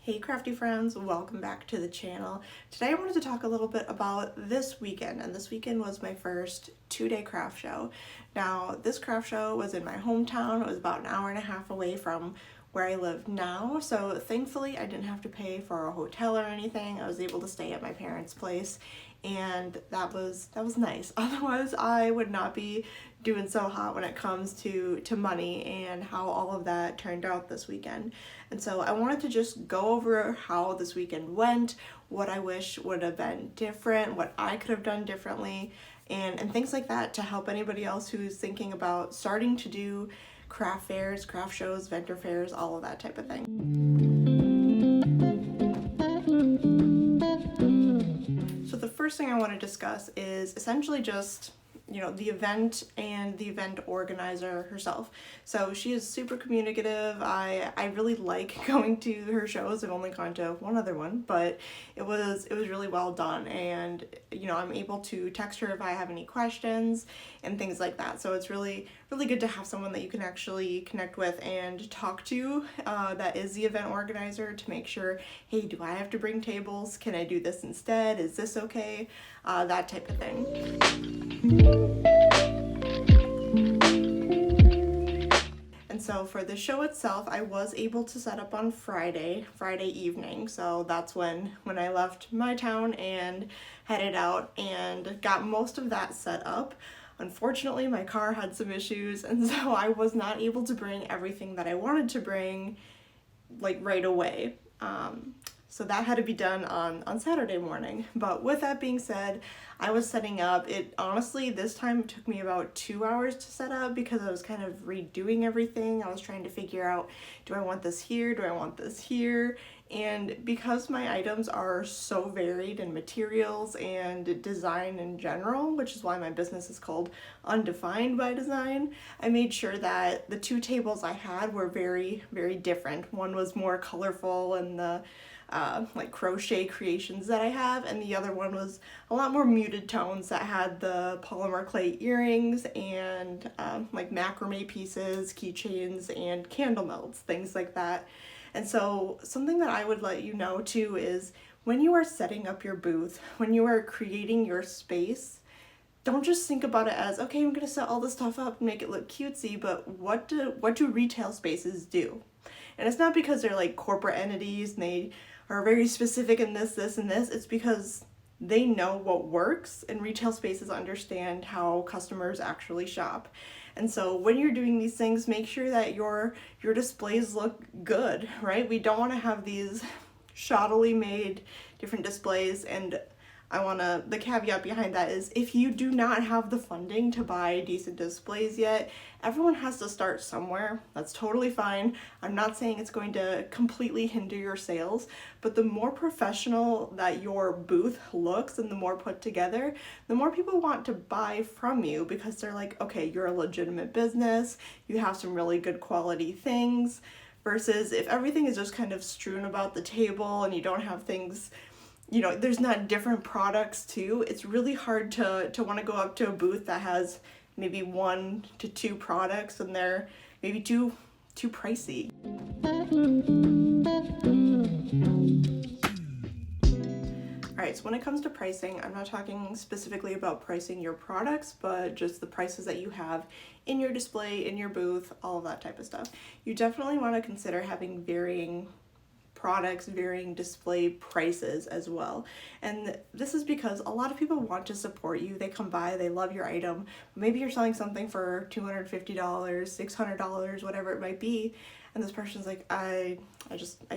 Hey crafty friends, welcome back to the channel. Today I wanted to talk a little bit about this weekend, and this weekend was my first 2-day craft show. Now, this craft show was in my hometown. It was about an hour and a half away from where I live now, so thankfully I didn't have to pay for a hotel or anything. I was able to stay at my parents' place, and that was nice. Otherwise, I would not be doing so hot when it comes to money and how all of that turned out this weekend. And so I wanted to just go over how this weekend went, what I wish would have been different, what I could have done differently, and things like that to help anybody else who's thinking about starting to do craft fairs, craft shows, vendor fairs, all of that type of thing. So the first thing I want to discuss is essentially just the event and the event organizer herself. So she is super communicative. I really like going to her shows. I've only gone to one other one, but it was really well done, and I'm able to text her if I have any questions and things like that. So it's really good to have someone that you can actually connect with and talk to that is the event organizer, to make sure, hey, do I have to bring tables? Can I do this instead? Is this okay? That type of thing. And so for the show itself, I was able to set up on Friday evening. So that's when I left my town and headed out and got most of that set up. Unfortunately, my car had some issues, and so I was not able to bring everything that I wanted to bring right away. So that had to be done on Saturday morning. But with that being said, I was setting up. It honestly, this time it took me about 2 hours to set up because I was kind of redoing everything. I was trying to figure out, do I want this here? Do I want this here? And because my items are so varied in materials and design in general, which is why my business is called Undefined by Design, I made sure that the two tables I had were very, very different. One was more colorful and the crochet creations that I have, and the other one was a lot more muted tones that had the polymer clay earrings and macrame pieces, keychains, and candle melts, things like that. And so something that I would let you know too is when you are setting up your booth, when you are creating your space, don't just think about it as, okay, I'm gonna set all this stuff up and make it look cutesy, but what do retail spaces do? And it's not because they're like corporate entities and they are very specific in this, and this. It's because they know what works, and retail spaces understand how customers actually shop. And so when you're doing these things, make sure that your displays look good, right? We don't want to have these shoddily made different displays. And the caveat behind that is, if you do not have the funding to buy decent displays yet, everyone has to start somewhere. That's totally fine. I'm not saying it's going to completely hinder your sales, but the more professional that your booth looks and the more put together, the more people want to buy from you, because they're like, okay, you're a legitimate business, you have some really good quality things, versus if everything is just kind of strewn about the table and you don't have things, there's not different products too. It's really hard to want to go up to a booth that has maybe 1 to 2 products and they're maybe too pricey. Alright, so when it comes to pricing, I'm not talking specifically about pricing your products, but just the prices that you have in your display, in your booth, all of that type of stuff. You definitely want to consider having varying products, varying display prices as well. And this is because a lot of people want to support you. They come by, they love your item. Maybe you're selling something for $250, $600, whatever it might be, and this person's like, I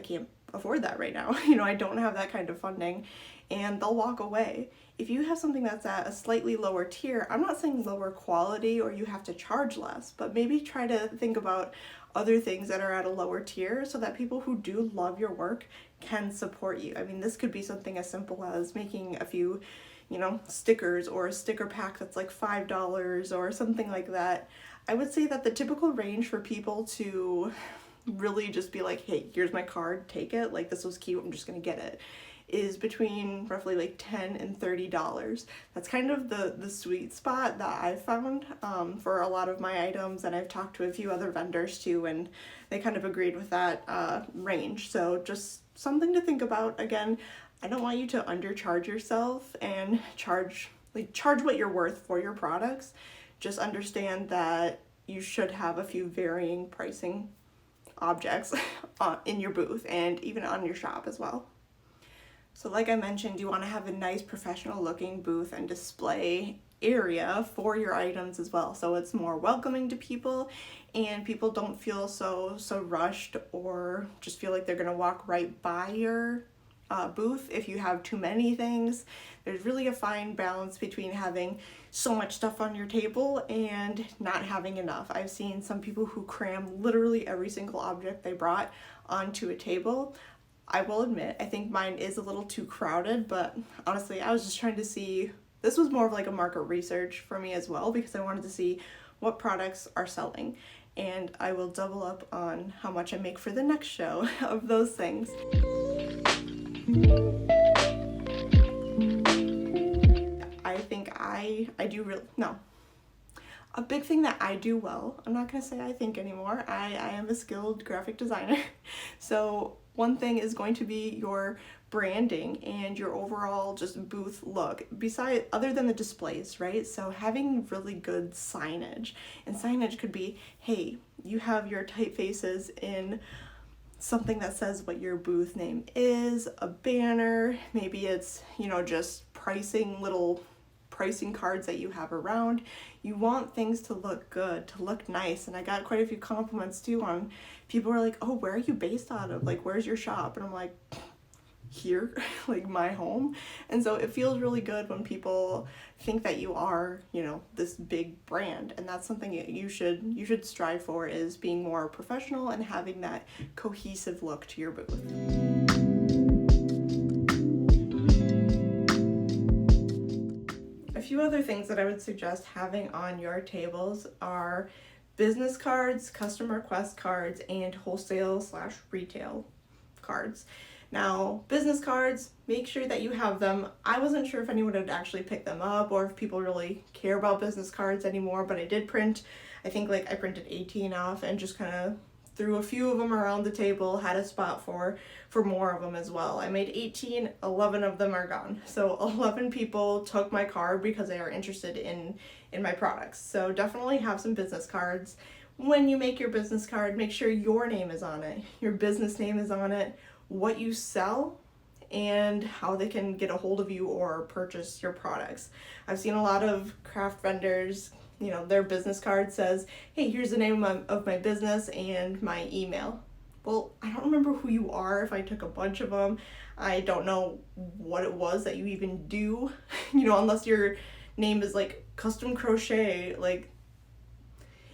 can't afford that right now. I don't have that kind of funding, and they'll walk away. If you have something that's at a slightly lower tier, I'm not saying lower quality or you have to charge less, but maybe try to think about other things that are at a lower tier so that people who do love your work can support you. I mean, this could be something as simple as making a few, stickers, or a sticker pack that's like $5 or something like that. I would say that the typical range for people to really just be like, hey, here's my card, take it, like this was cute, I'm just gonna get it, is between roughly like $10 and $30. That's kind of the sweet spot that I've found for a lot of my items, and I've talked to a few other vendors too, and they kind of agreed with that range. So just something to think about. Again, I don't want you to undercharge yourself and charge what you're worth for your products. Just understand that you should have a few varying pricing objects in your booth and even on your shop as well. So like I mentioned, you want to have a nice professional looking booth and display area for your items as well, so it's more welcoming to people and people don't feel so rushed or just feel like they're gonna walk right by your booth if you have too many things. There's really a fine balance between having so much stuff on your table and not having enough. I've seen some people who cram literally every single object they brought onto a table. I will admit, I think mine is a little too crowded, but honestly, I was just trying to see, this was more of like a market research for me as well, because I wanted to see what products are selling. And I will double up on how much I make for the next show of those things. I think I do a big thing that I do well, I'm not gonna say I think anymore, I am a skilled graphic designer. So one thing is going to be your branding and your overall just booth look, other than the displays, right? So having really good signage, and signage could be, hey, you have your typefaces in something that says what your booth name is, a banner, maybe it's, just little pricing cards that you have around. You want things to look good, to look nice. And I got quite a few compliments too on people were like, oh, where are you based out of? Like, where's your shop? And I'm like, here, like my home. And so it feels really good when people think that you are, this big brand. And that's something you should strive for, is being more professional and having that cohesive look to your booth. A few other things that I would suggest having on your tables are business cards, custom request cards, and wholesale/retail cards. Now, business cards, make sure that you have them. I wasn't sure if anyone would actually pick them up or if people really care about business cards anymore, but I did print, I printed 18 off and just kind of threw a few of them around the table, had a spot for more of them as well. I made 18, 11 of them are gone. So 11 people took my card because they are interested in my products. So definitely have some business cards. When you make your business card, make sure your name is on it, your business name is on it, what you sell, and how they can get a hold of you or purchase your products. I've seen a lot of craft vendors, their business card says, hey, here's the name of my business and my email. Well, I don't remember who you are if I took a bunch of them. I don't know what it was that you even do, unless your name is like custom crochet, like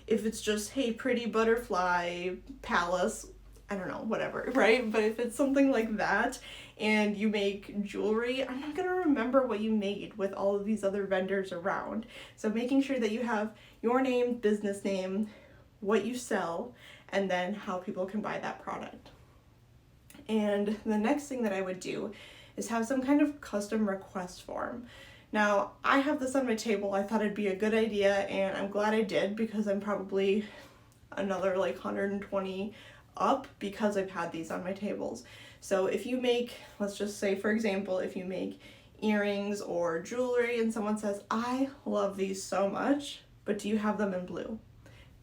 if it's just, hey, pretty butterfly palace, I don't know, whatever, right? But if it's something like that and you make jewelry, I'm not gonna remember what you made with all of these other vendors around. So making sure that you have your name, business name, what you sell, and then how people can buy that product. And the next thing that I would do is have some kind of custom request form. Now, I have this on my table. I thought it'd be a good idea, and I'm glad I did, because I'm probably another 120 up because I've had these on my tables. So if you make, let's just say, for example, if you make earrings or jewelry and someone says, I love these so much, but do you have them in blue?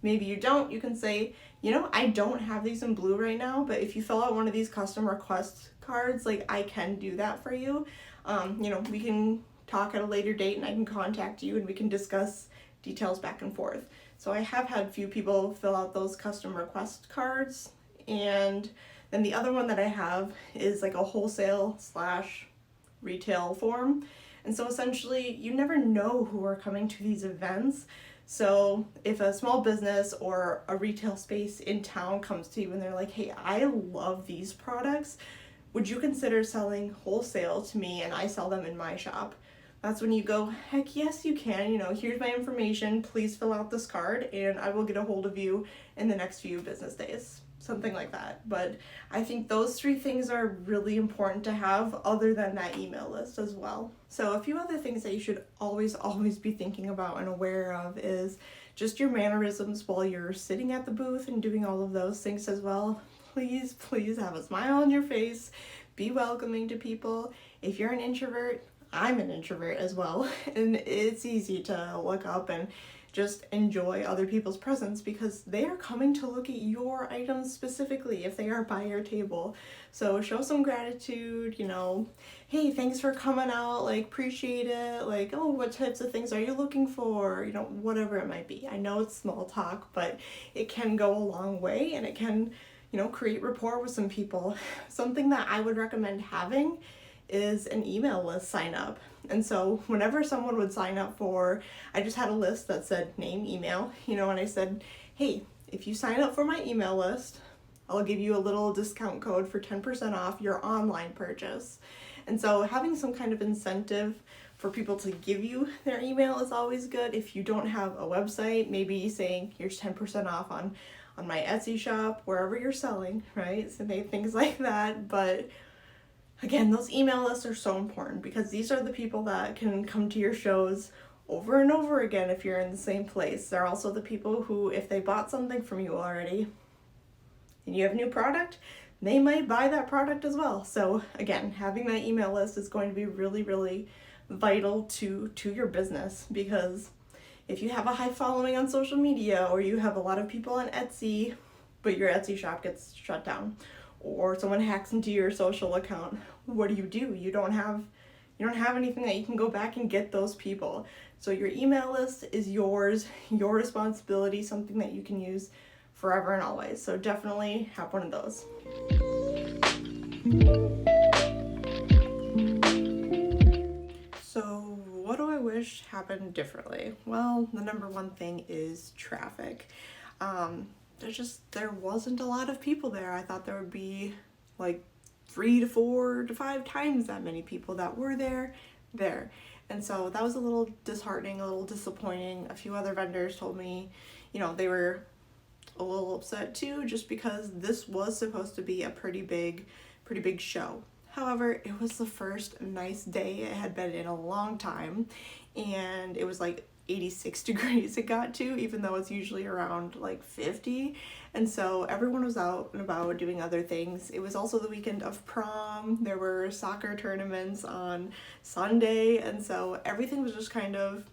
Maybe you don't. You can say, I don't have these in blue right now, but if you fill out one of these custom request cards, I can do that for you. We can talk at a later date and I can contact you and we can discuss details back and forth. So I have had a few people fill out those custom request cards. And then the other one that I have is a wholesale/retail form. And so essentially you never know who are coming to these events. So if a small business or a retail space in town comes to you and they're like, hey, I love these products, would you consider selling wholesale to me and I sell them in my shop? That's when you go, heck yes you can, here's my information, please fill out this card and I will get a hold of you in the next few business days. something like that. But I think those three things are really important to have, other than that email list as well. So a few other things that you should always be thinking about and aware of is just your mannerisms while you're sitting at the booth and doing all of those things as well. Please have a smile on your face, be welcoming to people. If you're an introvert, I'm an introvert as well, and it's easy to look up and just enjoy other people's presence because they are coming to look at your items specifically if they are by your table. So show some gratitude, hey, thanks for coming out, like, appreciate it, like, oh, what types of things are you looking for, whatever it might be. I know it's small talk, but it can go a long way, and it can, create rapport with some people. Something that I would recommend having is an email list sign up. And so whenever someone would sign up for, I just had a list that said name, email, and I said, hey, if you sign up for my email list, I'll give you a little discount code for 10% off your online purchase. And so having some kind of incentive for people to give you their email is always good. If you don't have a website, maybe saying here's 10% off on my Etsy shop, wherever you're selling, right? So maybe things like that. But again, those email lists are so important because these are the people that can come to your shows over and over again if you're in the same place. They're also the people who, if they bought something from you already and you have a new product, they might buy that product as well. So again, having that email list is going to be really, really vital to your business, because if you have a high following on social media, or you have a lot of people on Etsy, but your Etsy shop gets shut down, or someone hacks into your social account, what do? You don't have anything that you can go back and get those people. So your email list is yours, your responsibility, something that you can use forever and always. So definitely have one of those. So what do I wish happened differently? Well, the number one thing is traffic. There wasn't a lot of people there. I thought there would be like 3 to 4 to 5 times that many people that were there. And so that was a little disheartening, a little disappointing. A few other vendors told me, they were a little upset too, just because this was supposed to be a pretty big show. However, it was the first nice day it had been in a long time, and it was like 86 degrees it got to, even though it's usually around like 50. And so everyone was out and about doing other things. It was also the weekend of prom. There were soccer tournaments on Sunday. And so everything was just kind of,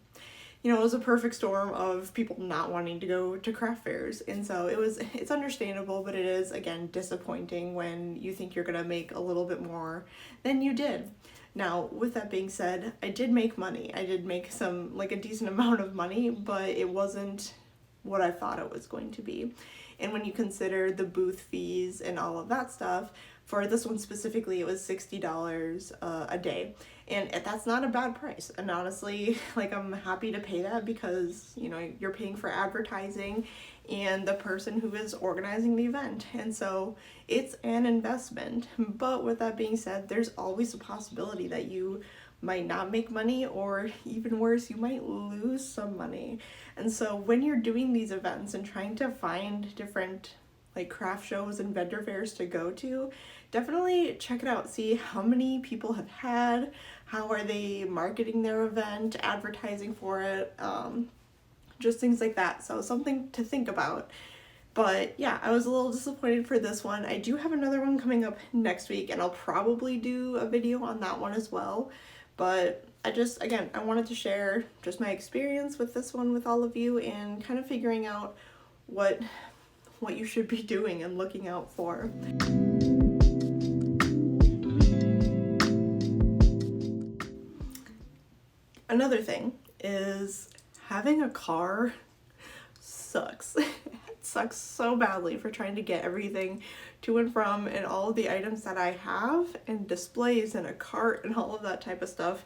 it was a perfect storm of people not wanting to go to craft fairs. And so it's understandable, but it is, again, disappointing when you think you're going to make a little bit more than you did. Now, with that being said, I did make money. I did make a decent amount of money, but it wasn't what I thought it was going to be. And when you consider the booth fees and all of that stuff, for this one specifically, it was $60 a day. And that's not a bad price. And honestly, I'm happy to pay that because, you're paying for advertising and the person who is organizing the event. And so it's an investment. But with that being said, there's always a possibility that you might not make money, or even worse, you might lose some money. And so when you're doing these events and trying to find different craft shows and vendor fairs to go to, definitely check it out. See how many people have had, how are they marketing their event, advertising for it, just things like that. So something to think about. But yeah, I was a little disappointed for this one. I do have another one coming up next week, and I'll probably do a video on that one as well. But I wanted to share just my experience with this one with all of you, and kind of figuring out what you should be doing and looking out for. Another thing is having a car sucks. It sucks so badly for trying to get everything to and from, and all of the items that I have and displays and a cart and all of that type of stuff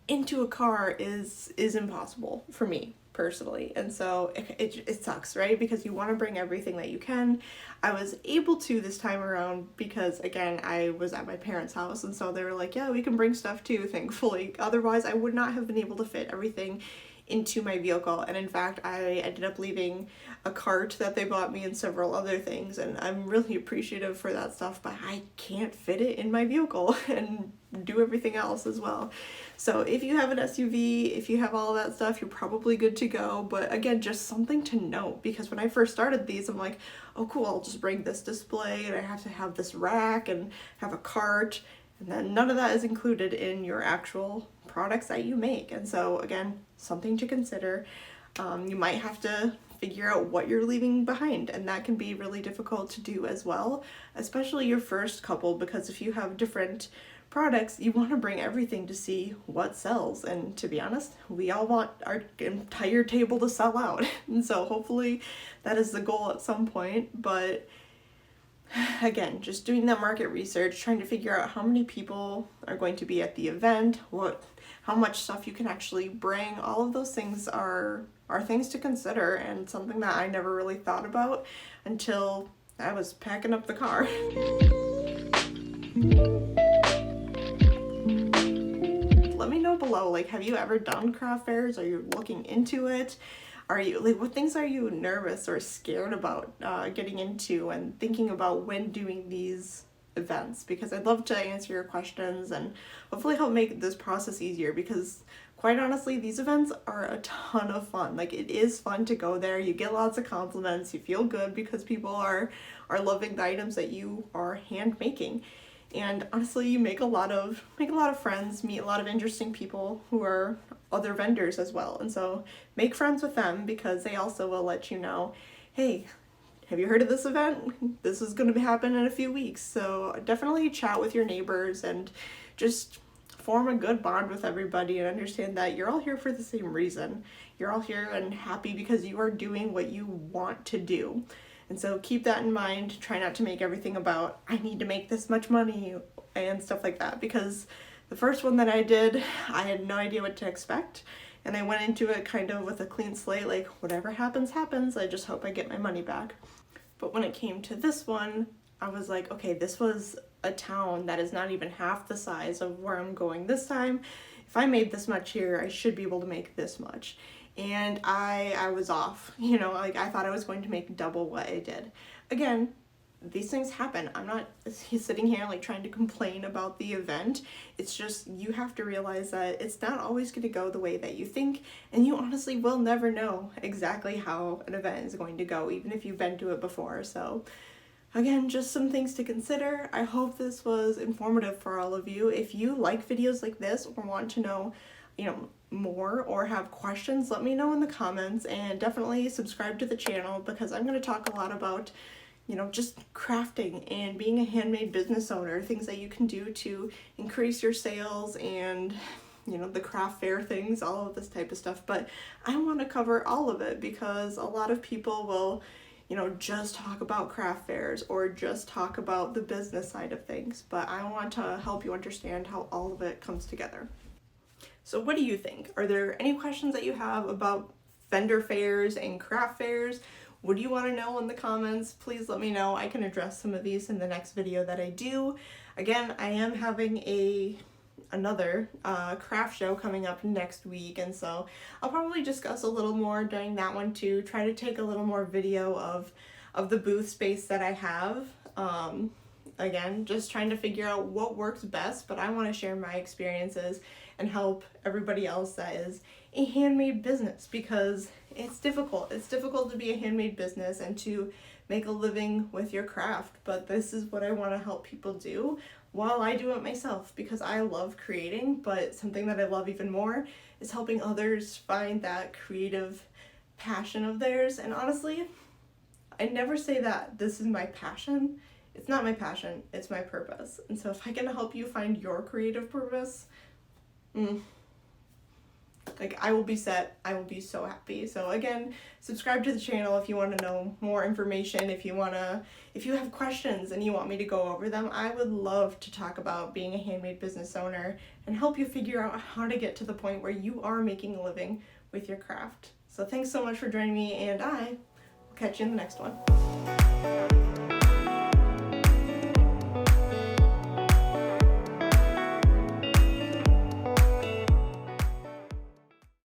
into a car is impossible for me personally. And so it sucks, right? Because you want to bring everything that you can. I was able to this time around because, again, I was at my parents' house, and so they were like, yeah, we can bring stuff too, thankfully. Otherwise, I would not have been able to fit everything into my vehicle. And in fact, I ended up leaving a cart that they bought me and several other things, and I'm really appreciative for that stuff, but I can't fit it in my vehicle and do everything else as well. So if you have an SUV, if you have all that stuff, you're probably good to go. But again, just something to note, because when I first started these, I'm like, oh cool, I'll just bring this display and I have to have this rack and have a cart, and then none of that is included in your actual products that you make. And so again, something to consider. You might have to figure out what you're leaving behind, and that can be really difficult to do as well, especially your first couple, because if you have different products, you want to bring everything to see what sells. And to be honest, we all want our entire table to sell out. And so hopefully that is the goal at some point. But again, just doing that market research, trying to figure out how many people are going to be at the event, how much stuff you can actually bring, all of those things are things to consider, and something that I never really thought about until I was packing up the car. Let me know below, like, have you ever done craft fairs? Are you looking into it? Are you, like, what things are you nervous or scared about getting into and thinking about when doing these events? Because I'd love to answer your questions and hopefully help make this process easier, because quite honestly, these events are a ton of fun. Like, it is fun to go there. You get lots of compliments. You feel good because people are loving the items that you are hand making. And honestly, you make a lot of friends, meet a lot of interesting people who are other vendors as well. And so make friends with them, because they also will let you know, hey, have you heard of this event? This is going to happen in a few weeks. So definitely chat with your neighbors and just form a good bond with everybody, and understand that you're all here for the same reason. You're all here and happy because you are doing what you want to do. And so keep that in mind. Try not to make everything about, I need to make this much money and stuff like that, because the first one that I did, I had no idea what to expect. And I went into it kind of with a clean slate, like, whatever happens, happens. I just hope I get my money back. But when it came to this one, I was like, okay, this was a town that is not even half the size of where I'm going this time. If I made this much here, I should be able to make this much. And I was off, like, I thought I was going to make double what I did. Again, these things happen. I'm not sitting here like trying to complain about the event. It's just, you have to realize that it's not always going to go the way that you think, and you honestly will never know exactly how an event is going to go, even if you've been to it before. So again, just some things to consider. I hope this was informative for all of you. If you like videos like this or want to know, more or have questions, let me know in the comments, and definitely subscribe to the channel, because I'm going to talk a lot about, just crafting and being a handmade business owner, things that you can do to increase your sales and, the craft fair things, all of this type of stuff. But I want to cover all of it, because a lot of people will, just talk about craft fairs or just talk about the business side of things. But I want to help you understand how all of it comes together. So what do you think? Are there any questions that you have about vendor fairs and craft fairs? What do you want to know in the comments? Please let me know. I can address some of these in the next video that I do. Again, I am having another craft show coming up next week, and so I'll probably discuss a little more during that one too. Try to take a little more video of the booth space that I have. Again, just trying to figure out what works best, but I want to share my experiences and help everybody else that is a handmade business, because it's difficult. It's difficult to be a handmade business and to make a living with your craft, but this is what I want to help people do while I do it myself, because I love creating, but something that I love even more is helping others find that creative passion of theirs. And honestly, I never say that this is my passion. It's not my passion, it's my purpose. And so if I can help you find your creative purpose, like, I will be set. I will be so happy. So again, subscribe to the channel if you want to know more information. If you have questions and you want me to go over them, I would love to talk about being a handmade business owner and help you figure out how to get to the point where you are making a living with your craft. So thanks so much for joining me, and I will catch you in the next one.